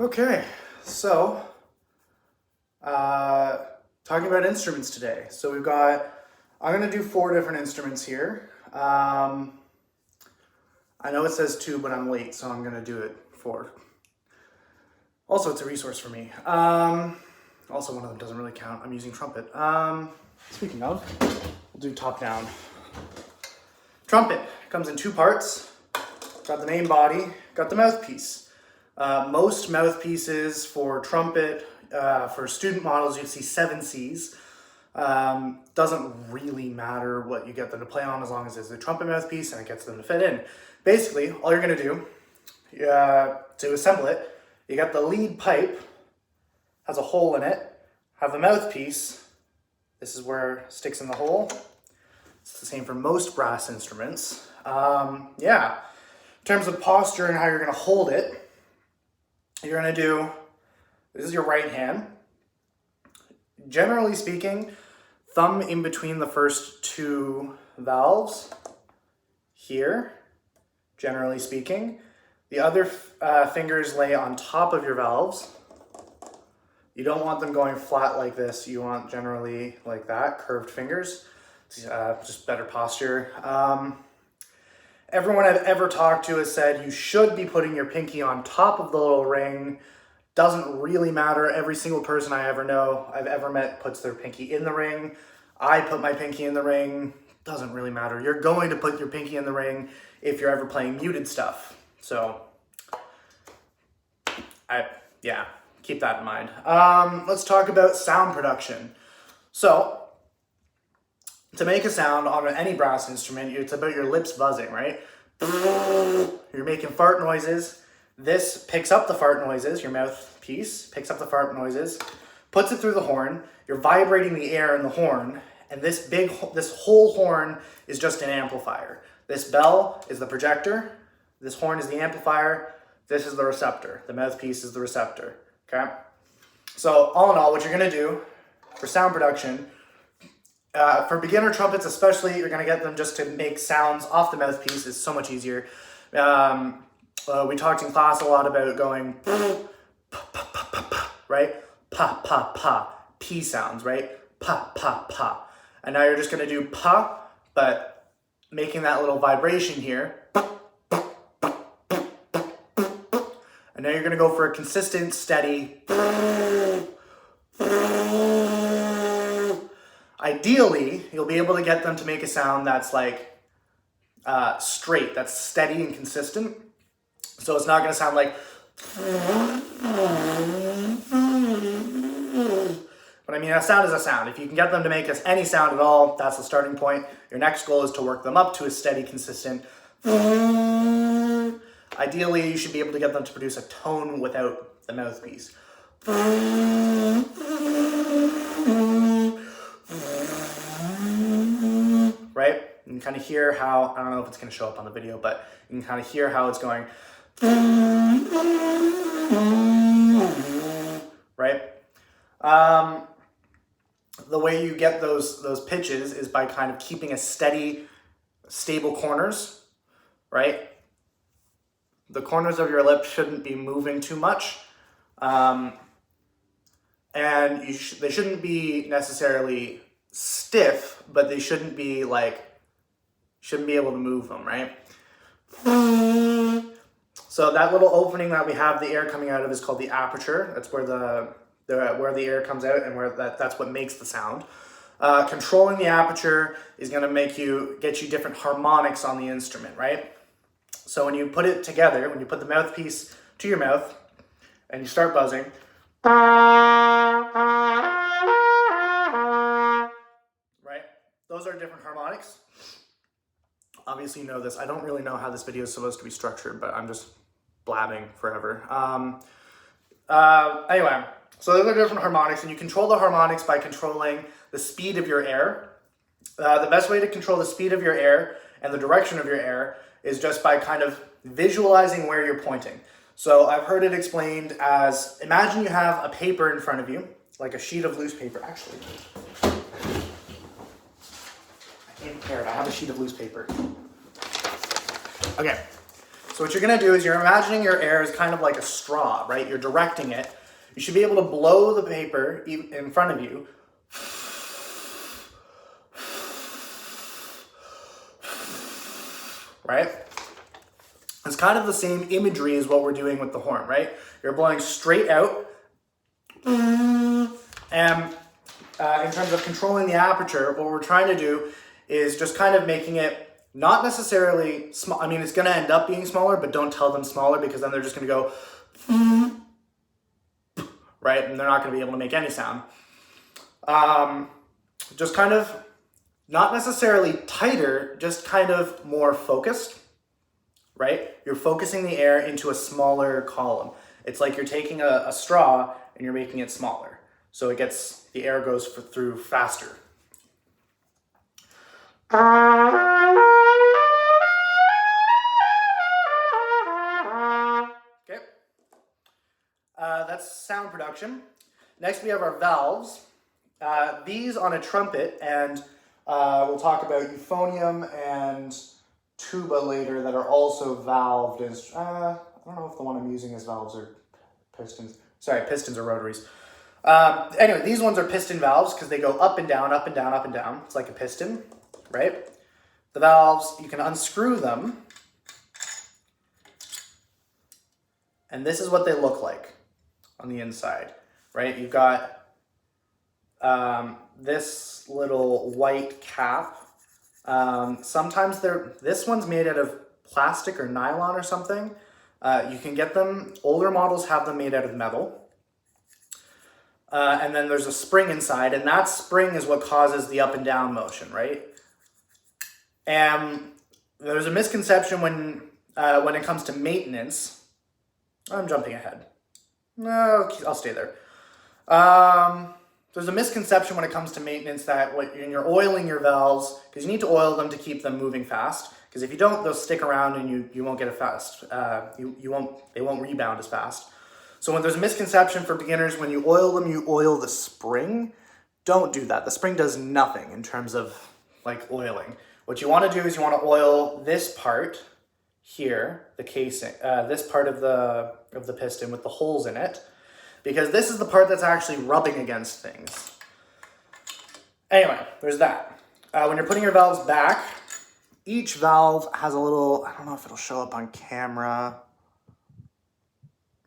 Okay, so talking about instruments today. So I'm going to do 4 different instruments here. I know it says 2, but I'm late, so I'm going to do it 4. Also, it's a resource for me. Also, one of them doesn't really count. I'm using trumpet. Speaking of, we'll do top down. Trumpet comes in 2 parts. Got the main body, got the mouthpiece. Most mouthpieces for trumpet, for student models, you see 7 Cs. Doesn't really matter what you get them to play on as long as it's a trumpet mouthpiece and it gets them to fit in. Basically, all you're going to do to assemble it, you got the lead pipe, has a hole in it, have the mouthpiece, this is where it sticks in the hole. It's the same for most brass instruments. Yeah, in terms of posture and how you're going to hold it, you're going to do, this is your right hand. Generally speaking, thumb in between the first 2 valves here, generally speaking. The other fingers lay on top of your valves. You don't want them going flat like this. You want generally like that, curved fingers. Just better posture. Everyone I've ever talked to has said you should be putting your pinky on top of the little ring. Doesn't really matter. Every single person I've ever met puts their pinky in the ring. I put my pinky in the ring. Doesn't really matter. You're going to put your pinky in the ring if you're ever playing muted stuff. So, yeah, keep that in mind. Let's talk about sound production. So, to make a sound on any brass instrument, it's about your lips buzzing, right? You're making fart noises. This picks up the fart noises, your mouthpiece picks up the fart noises, puts it through the horn. You're vibrating the air in the horn, and this whole horn is just an amplifier. This bell is the projector. This horn is the amplifier. This is the receptor. The mouthpiece is the receptor, okay? So all in all, what you're gonna do for sound production, for beginner trumpets especially, you're going to get them just to make sounds off the mouthpiece. It's so much easier. We talked in class a lot about going right? Pa, pa, pa. P sounds, right? Pa, pa, pa. And now you're just going to do pa, but making that little vibration here. And now you're going to go for a consistent, steady. Ideally, you'll be able to get them to make a sound that's like straight, that's steady and consistent. So it's not going to sound like. But I mean, a sound is a sound. If you can get them to make us any sound at all, that's the starting point. Your next goal is to work them up to a steady, consistent. Ideally, you should be able to get them to produce a tone without the mouthpiece. Right? You can kind of hear how, I don't know if it's going to show up on the video, but you can kind of hear how it's going. Right? The way you get those pitches is by kind of keeping a steady, stable corners, right? The corners of your lips shouldn't be moving too much. And they shouldn't be necessarily stiff, but they shouldn't be able to move them, right? So that little opening that we have the air coming out of is called the aperture. That's where the air comes out and that's what makes the sound. Controlling the aperture is going to get you different harmonics on the instrument, right? So when you put it together, when you put the mouthpiece to your mouth and you start buzzing, right? Those are different harmonics. Obviously you know this. I don't really know how this video is supposed to be structured, but I'm just blabbing forever. Anyway, so those are different harmonics, and you control the harmonics by controlling the speed of your air. The best way to control the speed of your air and the direction of your air is just by kind of visualizing where you're pointing. So I've heard it explained as, imagine you have a paper in front of you, like a sheet of loose paper. Actually, I came prepared. I have a sheet of loose paper. Okay. So what you're gonna do is you're imagining your air is kind of like a straw, right? You're directing it. You should be able to blow the paper in front of you. Right? It's kind of the same imagery as what we're doing with the horn, right? You're blowing straight out. And in terms of controlling the aperture, what we're trying to do is just kind of making it not necessarily small. I mean, it's going to end up being smaller, but don't tell them smaller because then they're just going to go, right? And they're not going to be able to make any sound. Just kind of not necessarily tighter, just kind of more focused, right? You're focusing the air into a smaller column. It's like you're taking a straw and you're making it smaller. So the air goes through faster. Okay. That's sound production. Next we have our valves. These on a trumpet, and we'll talk about euphonium and tuba later that are also valved. I don't know if the one I'm using is valves or pistons. Sorry, pistons or rotaries. Anyway, these ones are piston valves because they go up and down, up and down, up and down. It's like a piston, right? The valves, you can unscrew them. And this is what they look like on the inside, right? You've got this little white cap. Sometimes this one's made out of plastic or nylon or something. You can get them, older models have them made out of metal. And then there's a spring inside, and that spring is what causes the up and down motion, right? And there's a misconception when it comes to maintenance. I'm jumping ahead. No, I'll stay there. There's a misconception when it comes to maintenance that when you're oiling your valves, because you need to oil them to keep them moving fast. Because if you don't, they'll stick around and you won't get it fast. They won't rebound as fast. So when there's a misconception for beginners, when you oil the spring. Don't do that. The spring does nothing in terms of like oiling. What you want to do is you want to oil this part here, the casing, this part of the piston with the holes in it, because this is the part that's actually rubbing against things. Anyway, there's that. When you're putting your valves back, each valve has a little, I don't know if it'll show up on camera.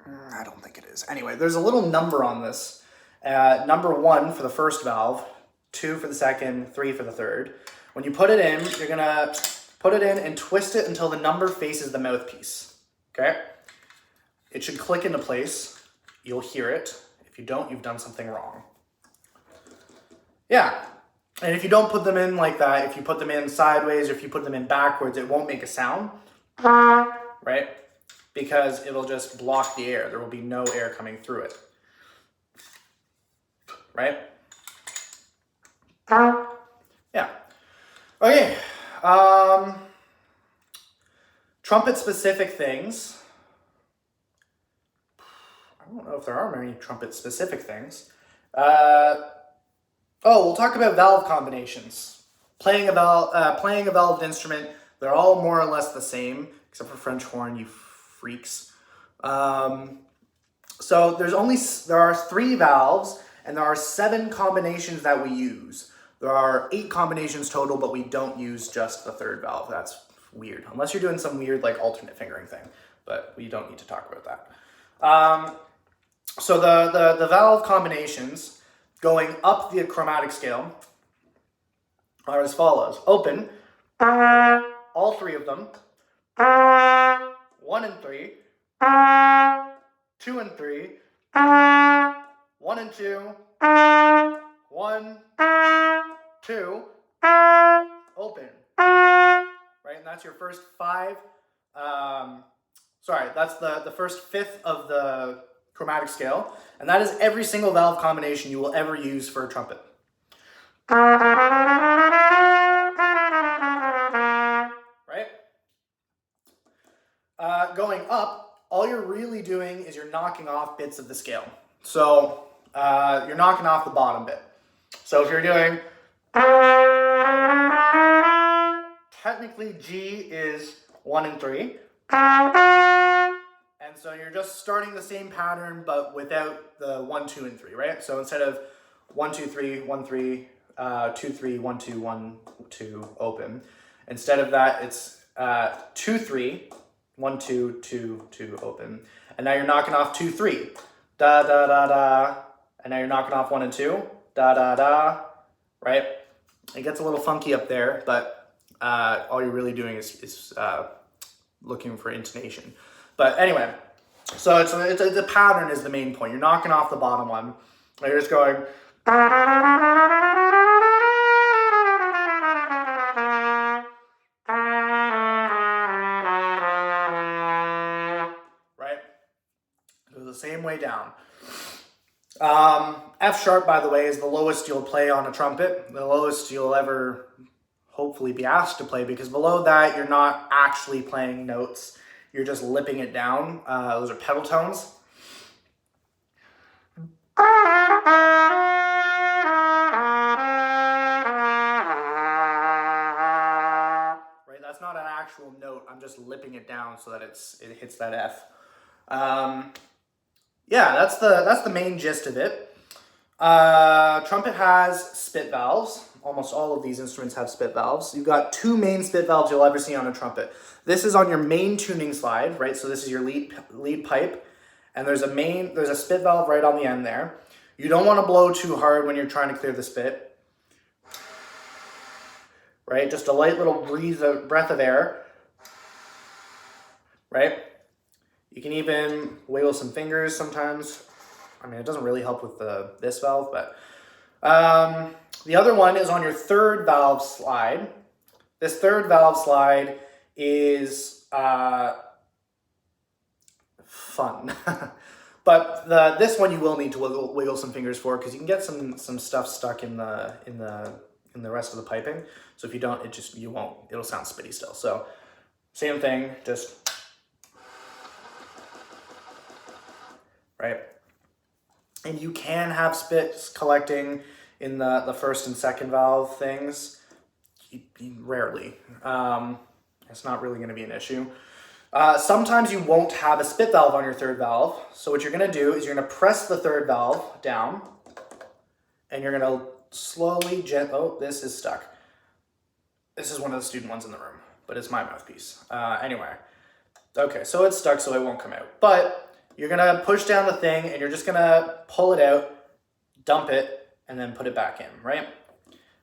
I don't think it is. Anyway, there's a little number on this. Number 1 for the first valve, 2 for the second, 3 for the third. When you put it in, you're gonna put it in and twist it until the number faces the mouthpiece, okay? It should click into place. You'll hear it. If you don't, you've done something wrong. Yeah, and if you don't put them in like that, if you put them in sideways or if you put them in backwards, it won't make a sound, right? Because it'll just block the air. There will be no air coming through it, right? Yeah. Okay. Trumpet-specific things. I don't know if there are many trumpet-specific things. We'll talk about valve combinations. Playing a valved instrument, they're all more or less the same, except for French horn, you freaks. So there are 3 valves, and there are 7 combinations that we use. There are 8 combinations total, but we don't use just the third valve. That's weird, unless you're doing some weird like alternate fingering thing, but we don't need to talk about that. So the valve combinations going up the chromatic scale are as follows. Open, all 3 of them, 1 and 3, 2 and 3, 1 and 2, 1, 2, open. Right, and that's your first 5. That's the first 5th of the chromatic scale, and that is every single valve combination you will ever use for a trumpet. Right? Going up, all you're really doing is you're knocking off bits of the scale. So you're knocking off the bottom bit. So if you're doing, technically G is 1 and 3, And so you're just starting the same pattern, but without the 1, 2, and 3, right? So instead of 1, 2, 3, 1, 3, 2, 3, 1, 2, 1, 2, open. Instead of that, it's 2, 3, 1, 2, 2, 2, open. And now you're knocking off 2, 3. Da, da, da, da. And now you're knocking off 1 and 2. Da, da, da. Right? It gets a little funky up there, but all you're really doing is looking for intonation. But anyway, so it's the pattern is the main point. You're knocking off the bottom one. You're just going. Right? Go the same way down. F sharp, by the way, is the lowest you'll play on a trumpet. The lowest you'll ever hopefully be asked to play, because below that, you're not actually playing notes. You're just lipping it down. Those are pedal tones. Right, that's not an actual note. I'm just lipping it down so that it hits that F. Yeah, that's the main gist of it. Trumpet has spit valves. Almost all of these instruments have spit valves. You've got 2 main spit valves you'll ever see on a trumpet. This is on your main tuning slide, right? So this is your lead pipe, and there's a spit valve right on the end there. You don't want to blow too hard when you're trying to clear the spit, right? Just a light little breath of air, right? You can even wiggle some fingers sometimes. I mean, it doesn't really help with this valve, but the other one is on your third valve slide. This third valve slide is fun. But this one you will need to wiggle some fingers for, because you can get some stuff stuck in the rest of the piping. So if you don't, it'll sound spitty still. So same thing, just right. And you can have spits collecting in the first and second valve things. Rarely. It's not really going to be an issue. Sometimes you won't have a spit valve on your third valve. So what you're going to do is you're going to press the third valve down, and you're going to slowly, oh, this is stuck. This is one of the student ones in the room, but it's my mouthpiece. Anyway. Okay, so it's stuck, so it won't come out. But you're going to push down the thing, and you're just going to pull it out, dump it, and then put it back in, right?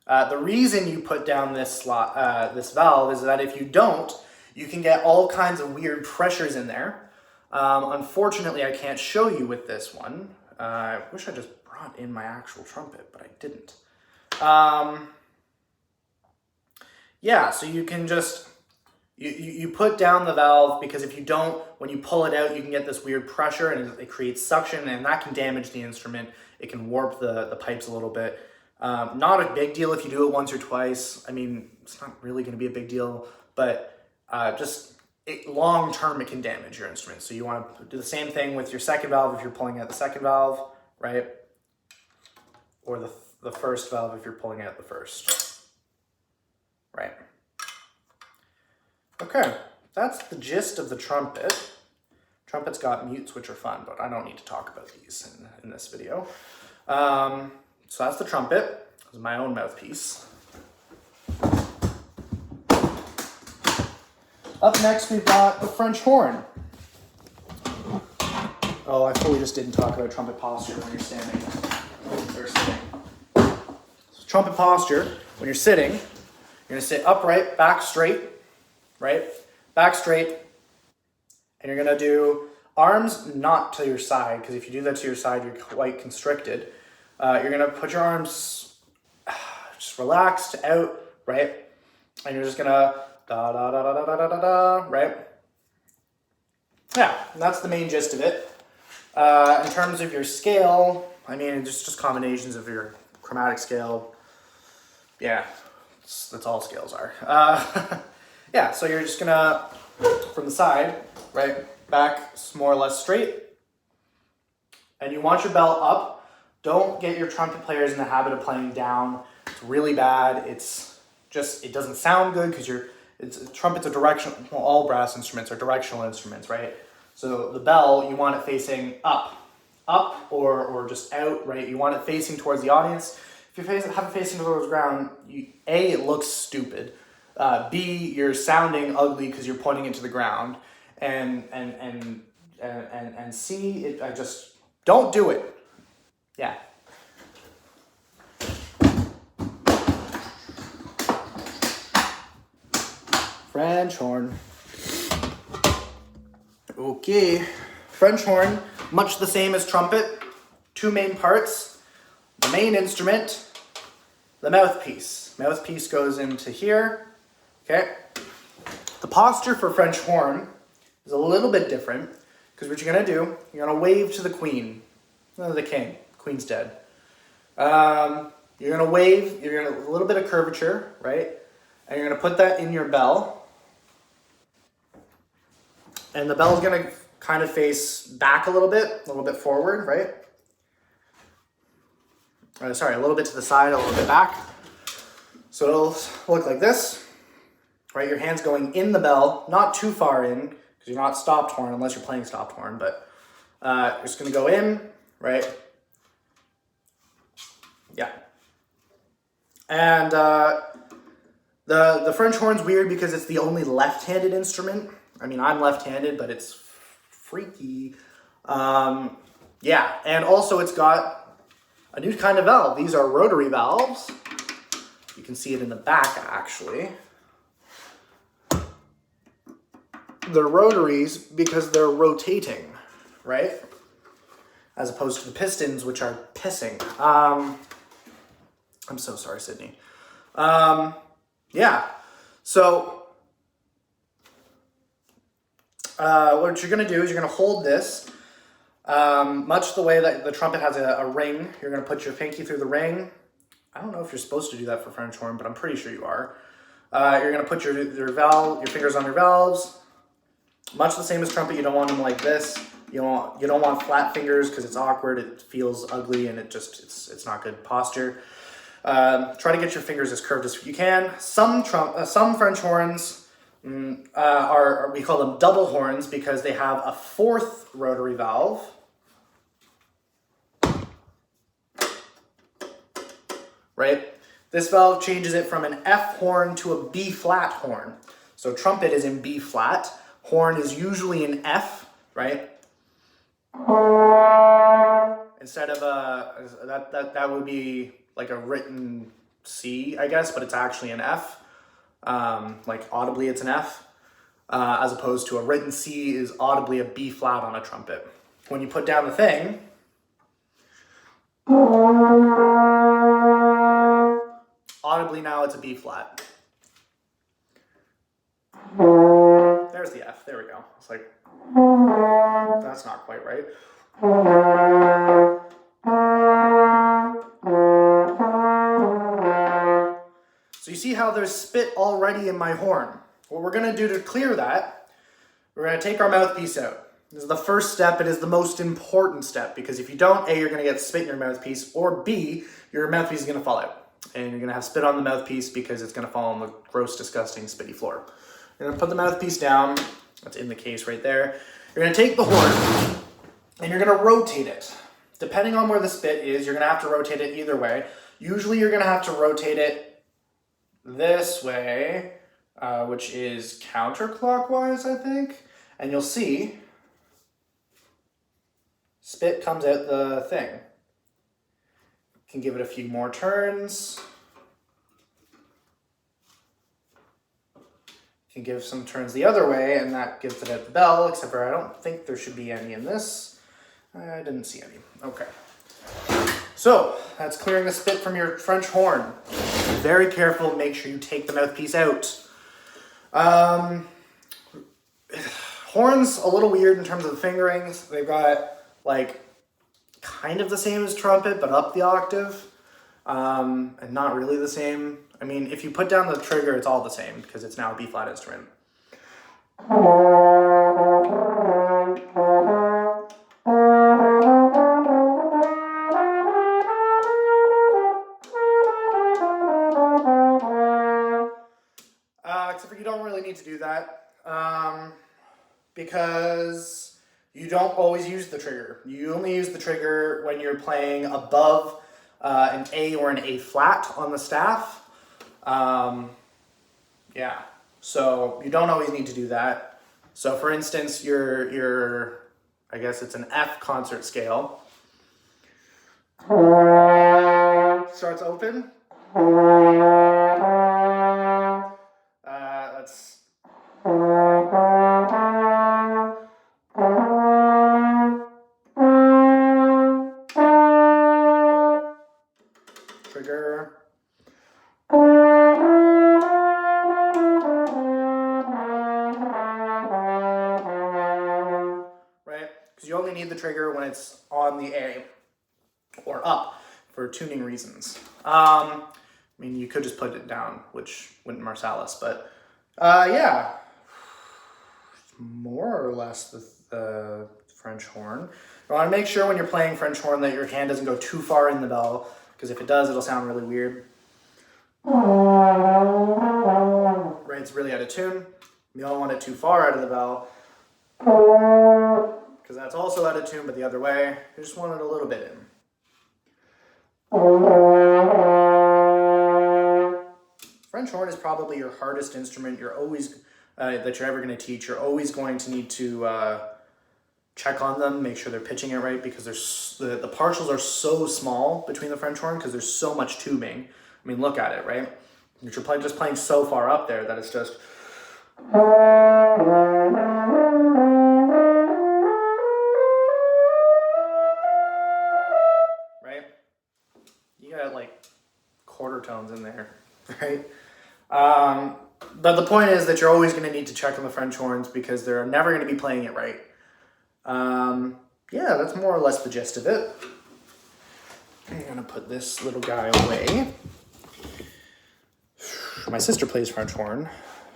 The reason you put down this valve is that if you don't, you can get all kinds of weird pressures in there. Unfortunately, I can't show you with this one. I wish I just brought in my actual trumpet, but I didn't. Yeah, so you can just... You put down the valve, because if you don't, when you pull it out, you can get this weird pressure, and it creates suction, and that can damage the instrument. It can warp the pipes a little bit. Not a big deal if you do it once or twice. I mean, it's not really going to be a big deal, but long term, it can damage your instrument. So you want to do the same thing with your second valve if you're pulling out the second valve, right? Or the first valve if you're pulling out the first, right? Okay, that's the gist of the trumpet. Trumpet's got mutes, which are fun, but I don't need to talk about these in this video. So that's the trumpet. This is my own mouthpiece. Up next, we've got the French horn. Oh, I fully just didn't talk about trumpet posture when you're standing or sitting. So trumpet posture, when you're sitting, you're going to sit upright, back straight, right? Back straight. And you're going to do arms not to your side, because if you do that to your side, you're quite constricted. You're going to put your arms just relaxed out, right? And you're just going to da da da da da da da da, right? Yeah, and that's the main gist of it. In terms of your scale, I mean, just combinations of your chromatic scale. Yeah, that's all scales are. Yeah, so you're just gonna, from the side, right, back more or less straight. And you want your bell up. Don't get your trumpet players in the habit of playing down. It's really bad. It doesn't sound good because you're trumpet's a directional, well, all brass instruments are directional instruments, right? So the bell, you want it facing up or just out, right? You want it facing towards the audience. If you have it facing towards the ground, A, it looks stupid. B, you're sounding ugly because you're pointing it to the ground. And C, I just don't do it. Yeah. French horn. Okay. French horn, much the same as trumpet. Two main parts. The main instrument, the mouthpiece. Mouthpiece goes into here. Okay. The posture for French horn is a little bit different because what you're going to do, you're going to wave to the queen. No, the king. Queen's dead. You're going to wave, you're going to a little bit of curvature, right? And you're going to put that in your bell. And the bell is going to kind of face back a little bit forward, right? Sorry, a little bit to the side, a little bit back. So it'll look like this, right? Your hand's going in the bell, not too far in, because you're not stopped horn unless you're playing stopped horn, but you're just going to go in, right? Yeah. And the French horn's weird because it's the only left-handed instrument. I mean, I'm left-handed, but it's freaky. Yeah, and also it's got a new kind of valve. These are rotary valves. You can see it in the back, actually. They're rotaries because they're rotating, right? As opposed to the pistons, which are pissing. I'm so sorry, Sydney. Yeah, so what you're going to do is you're going to hold this much the way that the trumpet has a ring. You're going to put your pinky through the ring. I don't know if you're supposed to do that for French horn, but I'm pretty sure you are. You're going to put your fingers on your valves. Much the same as trumpet, you don't want them like this. You don't want flat fingers because it's awkward, it feels ugly, and it's not good posture. Try to get your fingers as curved as you can. Some French horns are we call them double horns because they have a fourth rotary valve. Right? This valve changes it from an F horn to a B flat horn. So trumpet is in B flat. Horn is usually in F, right? Instead of that would be like a written C, I guess, but it's actually an F. Like audibly it's an F, as opposed to a written C is audibly a B flat on a trumpet. When you put down the thing, audibly now it's a B flat. There's the F, there we go. It's like, that's not quite right. So you see how there's spit already in my horn. What we're going to do to clear that, we're going to take our mouthpiece out. This is the first step. It is the most important step because if you don't, A, you're going to get spit in your mouthpiece, or B, your mouthpiece is going to fall out. And you're going to have spit on the mouthpiece because it's going to fall on the gross, disgusting, spitty floor. You're going to put the mouthpiece down. That's in the case right there. You're going to take the horn and you're going to rotate it. Depending on where the spit is, you're going to have to rotate it either way. Usually you're going to have to rotate it this way, which is counterclockwise, I think. And you'll see spit comes out the thing. You can give it a few more turns. You can give some turns the other way, and that gives it out the bell, except for I don't think there should be any in this. I didn't see any. Okay. So, that's clearing the spit from your French horn. Be very careful, make sure you take the mouthpiece out. Horns, a little weird in terms of the fingerings. They've got, like, kind of the same as trumpet, but up the octave. And not really the same. I mean, if you put down the trigger, it's all the same, because it's now a B-flat instrument. Except for you don't really because you don't always use the trigger. You only use the trigger when you're playing above an A or an A flat on the staff. Yeah, so you don't always need to do that. So for instance, your I guess it's an F concert scale. Starts open. Let's trigger. Right? Because you only need the trigger when it's on the A or up for tuning reasons. I mean, you could just put it down, which wouldn't Marsalis, but yeah, more or less the French horn. You want to make sure when you're playing French horn that your hand doesn't go too far in the bell, because if it does, it'll sound really weird. Right, it's really out of tune. You don't want it too far out of the bell, because that's also out of tune, but the other way. You just want it a little bit in. French horn is probably your hardest instrument. You're always that you're ever going to teach. You're always going to need to check on them, make sure they're pitching it right, because the partials are so small between the French horn because there's so much tubing. I mean, look at it, right? You're just playing so far up there that it's just. Right? You got like quarter tones in there, right? But the point is that you're always going to need to check on the French horns because they're never going to be playing it right. Yeah, that's more or less the gist of it. I'm going to put this little guy away. My sister plays French horn.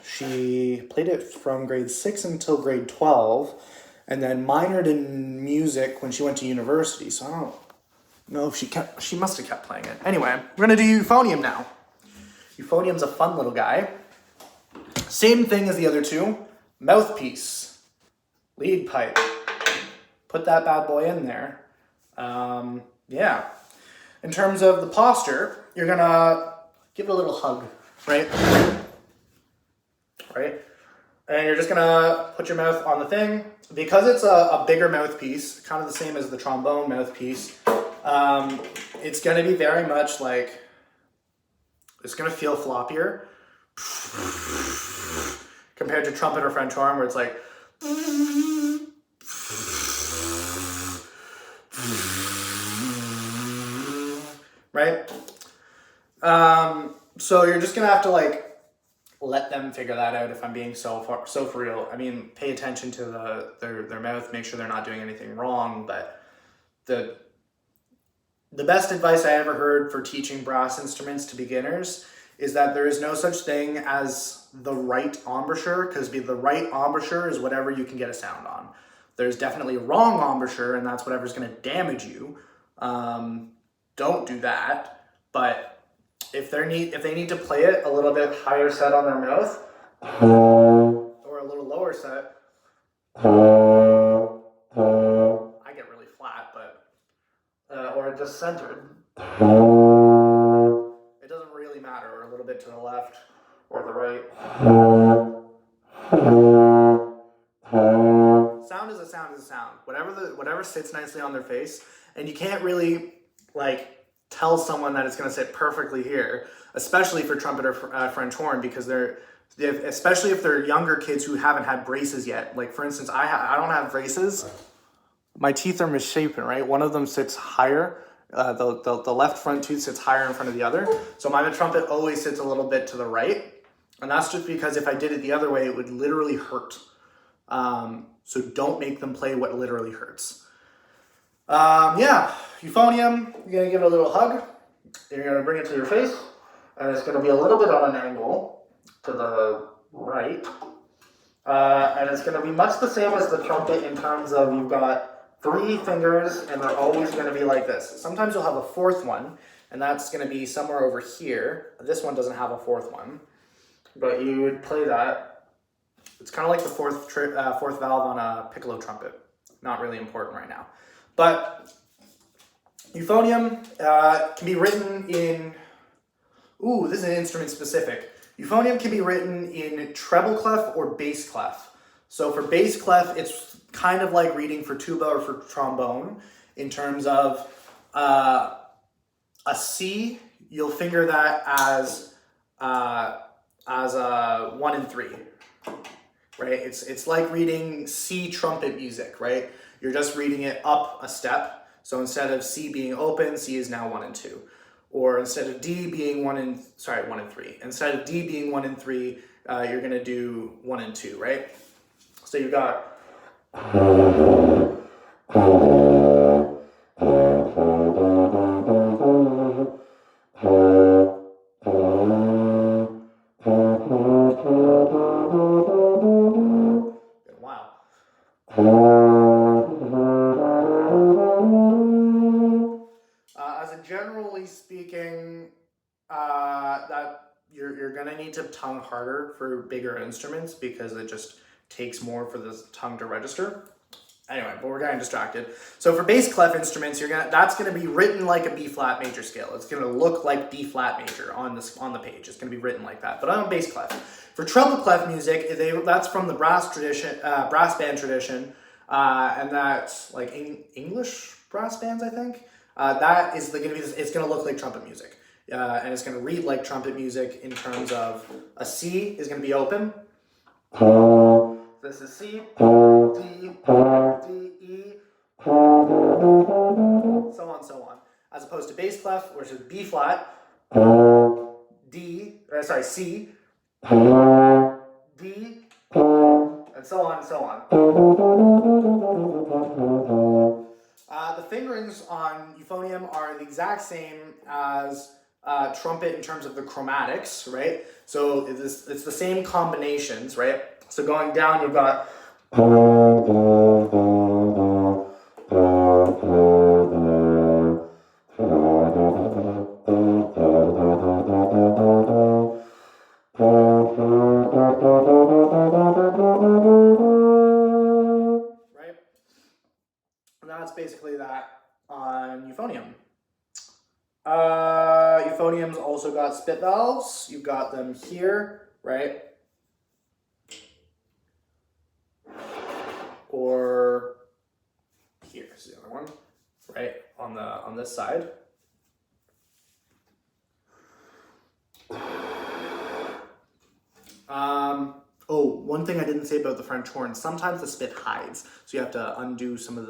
She played it from grade 6 until grade 12, and then minored in music when she went to university, so I don't know if she must have kept playing it. Anyway, we're going to do euphonium now. Euphonium's a fun little guy. Same thing as the other two. Mouthpiece. Lead pipe. Put that bad boy in there. Yeah. In terms of the posture, you're going to give it a little hug, right? Right? And you're just going to put your mouth on the thing. Because it's a bigger mouthpiece, kind of the same as the trombone mouthpiece, it's going to be very much like, it's going to feel floppier compared to trumpet or French horn, where it's like, right? So you're just going to have to like let them figure that out, if I'm being so for real. I mean, pay attention to their mouth, make sure they're not doing anything wrong, but the best advice I ever heard for teaching brass instruments to beginners is that there is no such thing as the right embouchure, because the right embouchure is whatever you can get a sound on. There's definitely a wrong embouchure, and that's whatever's going to damage you. Don't do that. But if they need to play it a little bit higher set on their mouth, or a little lower set, I get really flat, but or just centered. It doesn't really matter, or a little bit to the left or the right. Sound is a sound is a sound. Whatever sits nicely on their face, and you can't really like tell someone that it's going to sit perfectly here, especially for trumpet or French horn, because especially if they're younger kids who haven't had braces yet. Like for instance, I don't have braces. My teeth are misshapen, right? One of them sits higher. The left front tooth sits higher in front of the other. So my trumpet always sits a little bit to the right. And that's just because if I did it the other way, it would literally hurt. So don't make them play what literally hurts. Yeah, euphonium, you're going to give it a little hug. You're going to bring it to your face. And it's going to be a little bit on an angle to the right. And it's going to be much the same as the trumpet in terms of you've got 3 fingers, and they're always going to be like this. Sometimes you'll have a 4th one, and that's going to be somewhere over here. This one doesn't have a 4th one, but you would play that It's kind of like the fourth valve on a piccolo trumpet. Not really important right now. But euphonium can be written in... Ooh, this is an instrument specific. Euphonium can be written in treble clef or bass clef. So for bass clef, it's kind of like reading for tuba or for trombone in terms of a C, you'll finger that as a 1 and 3, right? It's like reading C trumpet music, right? You're just reading it up a step. So instead of C being open, C is now 1 and 2. Or instead of D being 1 and 3. Instead of D being 1 and 3, you're gonna do 1 and 2, right? So you've got generally speaking, that you're gonna need to tongue harder for bigger instruments because it just takes more for the tongue to register. Anyway, but we're getting distracted. So for bass clef instruments, that's gonna be written like a B flat major scale. It's gonna look like B flat major on the page. It's gonna be written like that, but on bass clef. For treble clef music, that's from the brass band tradition, and that's like English brass bands, I think. That is gonna be. It's gonna look like trumpet music, and it's gonna read like trumpet music in terms of a C is gonna be open. This is C, D, E, so on. As opposed to bass clef, which is B flat, C, D, and so on and so on. The fingerings on euphonium are the exact same as trumpet in terms of the chromatics, right? So it's the same combinations, right? So going down, you've got right? And that's basically that on euphonium. Euphonium's also got spit valves. You've got them here, right? Or here's the other one, right? On this side. One thing I didn't say about the French horn, sometimes the spit hides. So you have to undo some of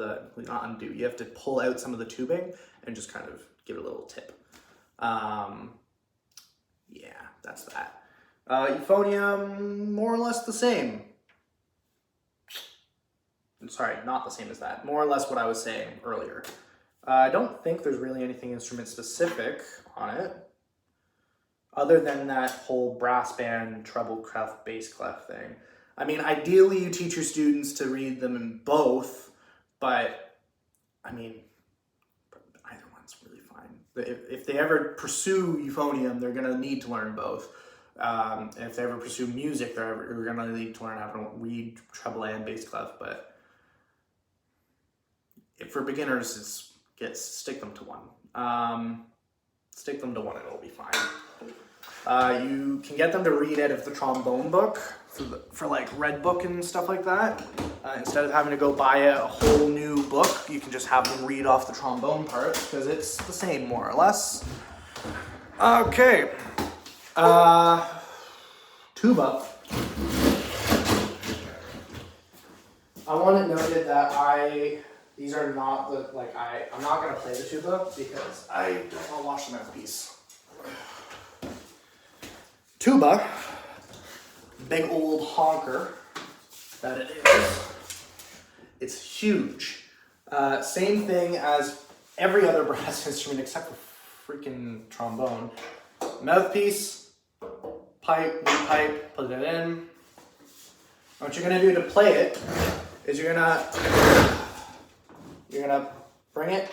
you have to pull out some of the tubing and just kind of give it a little tip. Yeah, that's that. Euphonium, more or less the same. Sorry, not the same as that. More or less what I was saying earlier. I don't think there's really anything instrument specific on it, other than that whole brass band, treble clef, bass clef thing. I mean, ideally you teach your students to read them in both, but I mean, either one's really fine. If they ever pursue euphonium, they're gonna need to learn both. And if they ever pursue music, they're gonna need to learn how to read treble and bass clef, but for beginners, stick them to one. Stick them to one and it'll be fine. You can get them to read out of the trombone book for like Red Book and stuff like that. Instead of having to go buy a whole new book, you can just have them read off the trombone part because it's the same more or less. Okay. Tuba. I want it noted that these are not I'm not going to play the tuba because I don't want to wash the mouthpiece. Tuba, big old honker that it is. It's huge. Same thing as every other brass instrument except for freaking trombone. Mouthpiece, pipe, pipe, put it in. What you're going to do to play it is you're gonna bring it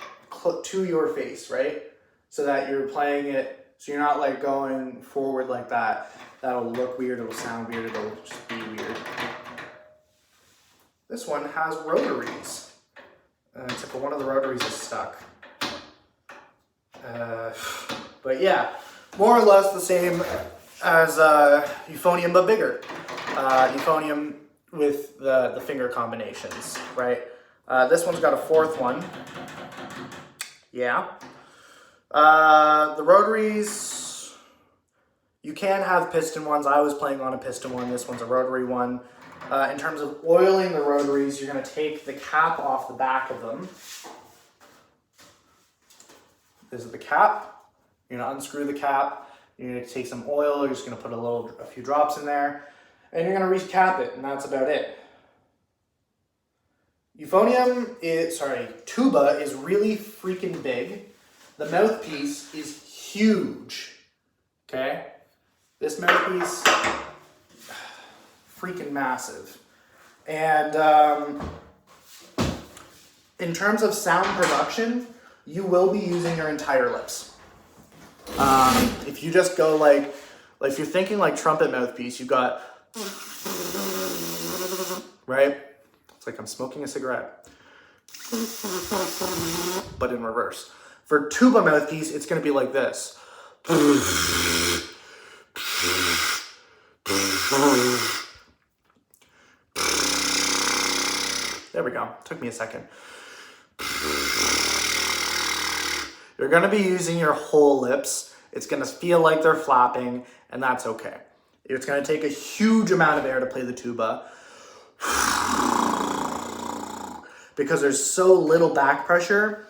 to your face, right? So that you're playing it, so you're not like going forward like that. That'll look weird, it'll sound weird, it'll just be weird. This one has rotaries. Except for one of the rotaries is stuck. But yeah, more or less the same as euphonium, but bigger. Euphonium with the finger combinations, right? This one's got a fourth one. Yeah. The rotaries, you can have piston ones. I was playing on a piston one. This one's a rotary one. In terms of oiling the rotaries, you're going to take the cap off the back of them. This is the cap. You're going to unscrew the cap. You're going to take some oil. You're just going to put a few drops in there. And you're going to recap it, and that's about it. Tuba is really freaking big. The mouthpiece is huge. Okay? This mouthpiece, freaking massive. And in terms of sound production, you will be using your entire lips. If you just go like if you're thinking like trumpet mouthpiece, you've got, right? It's like I'm smoking a cigarette, but in reverse. For tuba mouthpiece, it's going to be like this. There we go. Took me a second. You're going to be using your whole lips. It's going to feel like they're flapping, and that's okay. It's going to take a huge amount of air to play the tuba because there's so little back pressure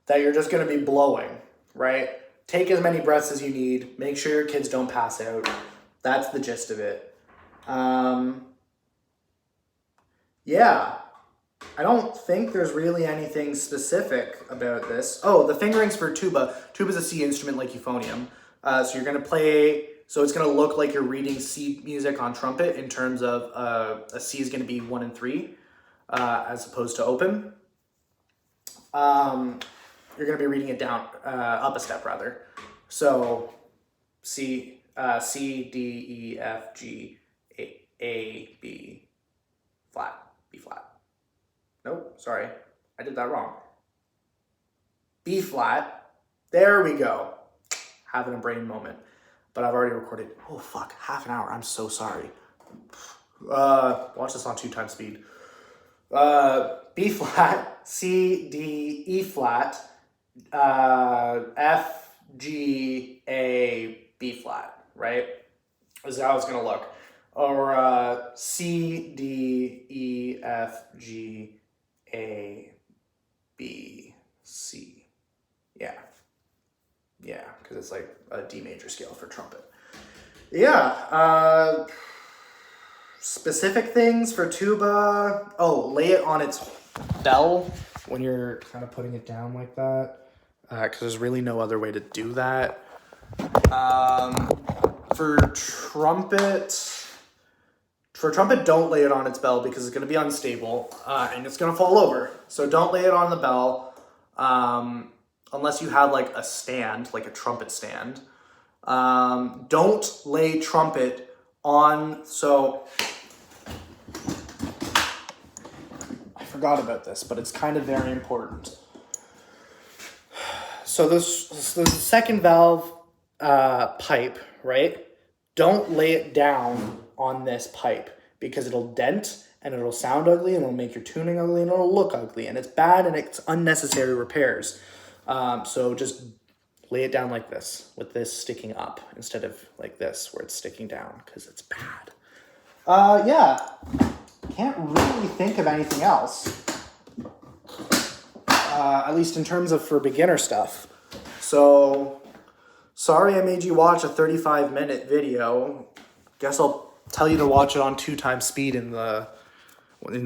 that you're just going to be blowing, right? Take as many breaths as you need. Make sure your kids don't pass out. That's the gist of it. Yeah. I don't think there's really anything specific about this. Oh, the fingerings for tuba. Tuba is a C instrument like euphonium. So you're going to play, so it's going to look like you're reading C music on trumpet in terms of a C is going to be 1 and 3 as opposed to open. You're going to be reading it down, up a step rather. So C, D, E, F, G, A, B, flat, B flat. Nope, sorry, I did that wrong. B flat, there we go. Having a brain moment, but I've already recorded, oh fuck, half an hour, I'm so sorry. Watch this on 2 times speed. B flat, C, D, E flat, F, G, A, B flat, right? This is how it's gonna look. Or C, D, E, F, G, A, B, C. Yeah, because it's like a D major scale for trumpet. Yeah, specific things for tuba. Oh, lay it on its bell when you're kind of putting it down like that, because there's really no other way to do that. For trumpet, don't lay it on its bell because it's going to be unstable and it's going to fall over. So don't lay it on the bell unless you have like a stand, like a trumpet stand. Don't lay trumpet on, so I forgot about this, but it's kind of very important. So there's a second valve pipe, right? Don't lay it down on this pipe because it'll dent and it'll sound ugly and it'll make your tuning ugly and it'll look ugly and it's bad and it's unnecessary repairs. So just lay it down like this with this sticking up instead of like this where it's sticking down because it's bad. Yeah, can't really think of anything else. At least in terms of for beginner stuff. So sorry I made you watch a 35-minute video. Guess I'll tell you to watch it on 2 times speed in the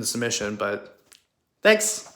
submission, but thanks.